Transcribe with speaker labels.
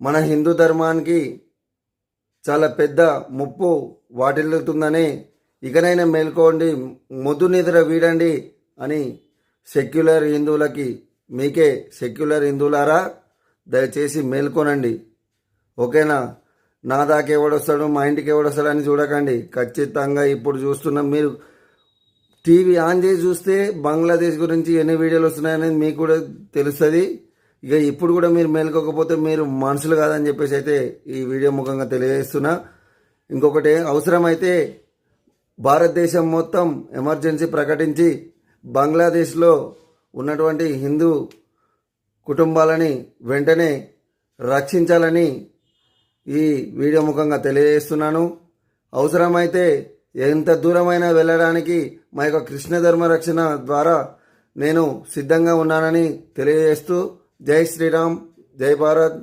Speaker 1: మన హిందూ ధర్మానికి చాలా పెద్ద ముప్పు వాటిల్లుతుందని ఇకనైనా మేల్కోండి, మొద్దు నిద్ర వీడండి అని సెక్యులర్ హిందువులకి, మీకే సెక్యులర్ హిందువులారా దయచేసి మేల్కొనండి. ఓకేనా? నా దాకా ఎవడొస్తాడు, మా ఇంటికి ఎవడొస్తాడు అని చూడకండి. ఖచ్చితంగా ఇప్పుడు చూస్తున్నాం, మీరు టీవీ ఆన్ చేసి చూస్తే బంగ్లాదేశ్ గురించి ఎన్ని వీడియోలు వస్తున్నాయనేది మీకు కూడా తెలుస్తుంది. ఇక ఇప్పుడు కూడా మీరు మేల్కోకపోతే మీరు మనుషులు కాదని చెప్పేసి అయితే ఈ వీడియో ముఖంగా తెలియజేస్తున్నా. ఇంకొకటి, అవసరమైతే భారతదేశం మొత్తం ఎమర్జెన్సీ ప్రకటించి బంగ్లాదేశ్లో ఉన్నటువంటి హిందూ కుటుంబాలని వెంటనే రక్షించాలని ఈ వీడియో ముఖంగా తెలియజేస్తున్నాను. అవసరమైతే ఎంత దూరమైనా వెళ్ళడానికి మా యొక్క కృష్ణ ధర్మ రక్షణ ద్వారా నేను సిద్ధంగా ఉన్నానని తెలియజేస్తూ, జై శ్రీరామ్, జై భారత్.